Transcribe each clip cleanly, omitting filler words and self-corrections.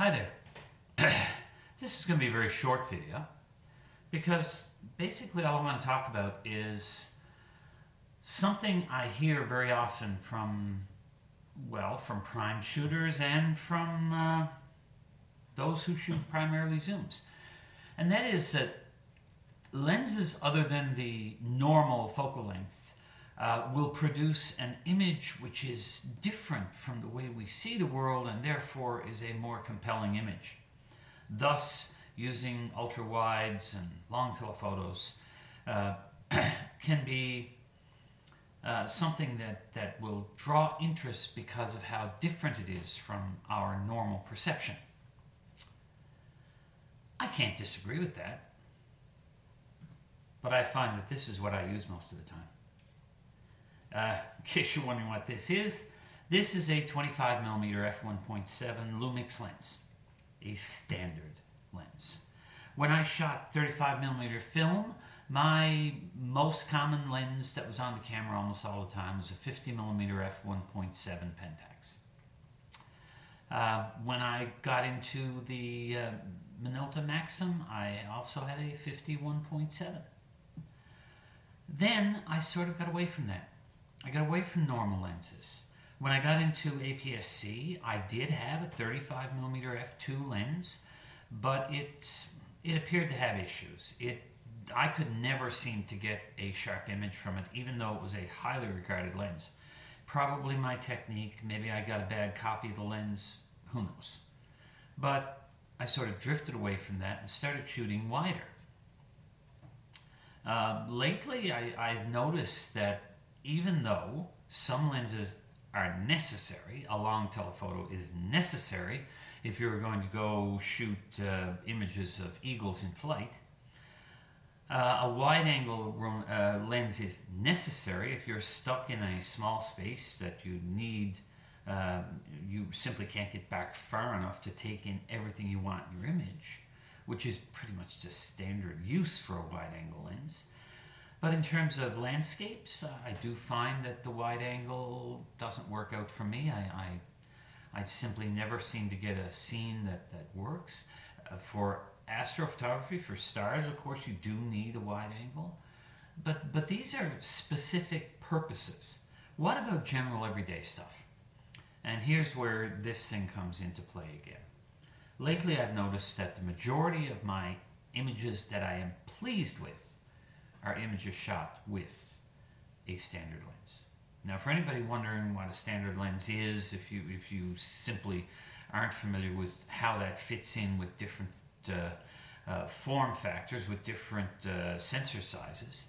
Hi there. This is going to be a very short video because basically all I want to talk about is something I hear very often from prime shooters and from those who shoot primarily zooms. And that is that lenses other than the normal focal length will produce an image which is different from the way we see the world and therefore is a more compelling image. Thus, using ultra wides and long telephotos can be something that will draw interest because of how different it is from our normal perception. I can't disagree with that, but I find that this is what I use most of the time. In case you're wondering what this is a 25mm f1.7 Lumix lens, a standard lens. When I shot 35mm film, my most common lens that was on the camera almost all the time was a 50mm f1.7 Pentax. When I got into the Minolta Maxim, I also had a 51.7. Then I sort of got away from that. I got away from normal lenses. When I got into APS-C, I did have a 35mm f2 lens, but it appeared to have issues. I could never seem to get a sharp image from it, even though it was a highly regarded lens. Probably my technique, maybe I got a bad copy of the lens, who knows. But I sort of drifted away from that and started shooting wider. Lately, I've noticed that even though some lenses are necessary, a long telephoto is necessary if you're going to go shoot images of eagles in flight. A wide-angle lens is necessary if you're stuck in a small space that you need. You simply can't get back far enough to take in everything you want in your image, which is pretty much just standard use for a wide-angle lens. But in terms of landscapes, I do find that the wide angle doesn't work out for me. I simply never seem to get a scene that works. For astrophotography, for stars, of course, you do need a wide angle. But these are specific purposes. What about general everyday stuff? And here's where this thing comes into play again. Lately, I've noticed that the majority of my images that I am pleased with are images shot with a standard lens. Now, for anybody wondering what a standard lens is, if you simply aren't familiar with how that fits in with different form factors, with different sensor sizes,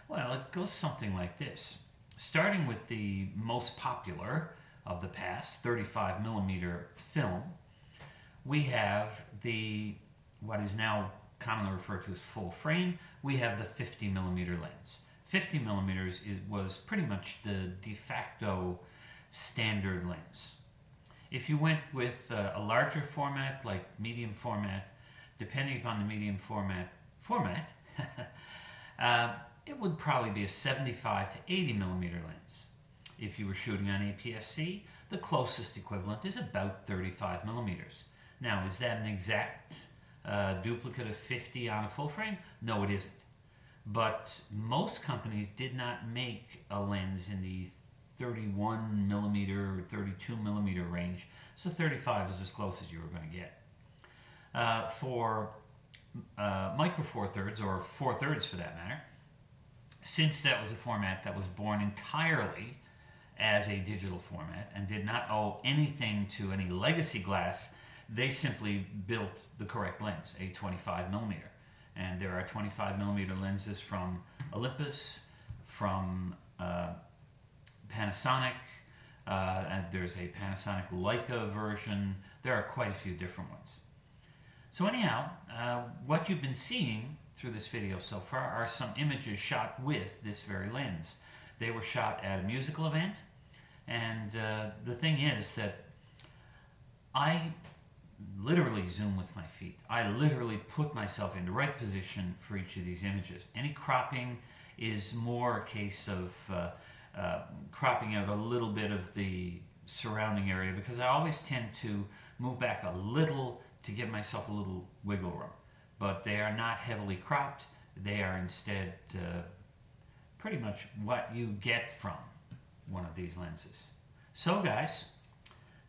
well, it goes something like this. Starting with the most popular of the past, 35mm film, we have what is now commonly referred to as full frame. We have the 50mm lens. 50mm was pretty much the de facto standard lens. If you went with a larger format, like medium format, depending upon the medium format, it would probably be a 75 to 80mm lens. If you were shooting on APS-C, the closest equivalent is about 35mm. Now, is that an exact duplicate of 50 on a full frame? No, it isn't. But most companies did not make a lens in the 31mm or 32mm range, so 35 was as close as you were going to get. For micro four thirds, or 4/3 for that matter, since that was a format that was born entirely as a digital format and did not owe anything to any legacy glass, they simply built the correct lens, a 25mm. And there are 25mm lenses from Olympus, from Panasonic, and there's a Panasonic Leica version. There are quite a few different ones. So anyhow, what you've been seeing through this video so far are some images shot with this very lens. They were shot at a musical event, and the thing is that I literally zoom with my feet. I literally put myself in the right position for each of these images. Any cropping is more a case of cropping out a little bit of the surrounding area because I always tend to move back a little to give myself a little wiggle room. But they are not heavily cropped. They are instead pretty much what you get from one of these lenses. So guys,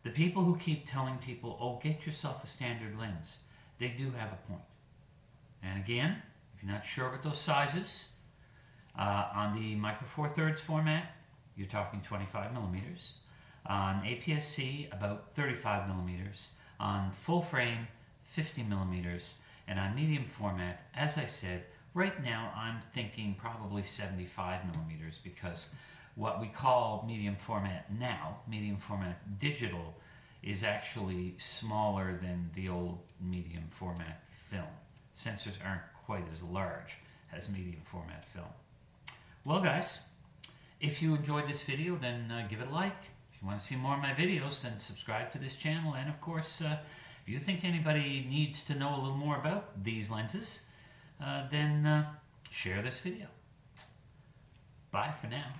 the people who keep telling people, oh, get yourself a standard lens, they do have a point. And again, if you're not sure what those sizes, on the micro four thirds format, you're talking 25 millimeters. On APS-C, about 35 millimeters. On full frame, 50 millimeters. And on medium format, as I said, right now I'm thinking probably 75 millimeters because what we call medium format now, medium format digital, is actually smaller than the old medium format film. Sensors aren't quite as large as medium format film. Well guys, if you enjoyed this video, then give it a like. If you want to see more of my videos, then subscribe to this channel. And of course, if you think anybody needs to know a little more about these lenses, then share this video. Bye for now.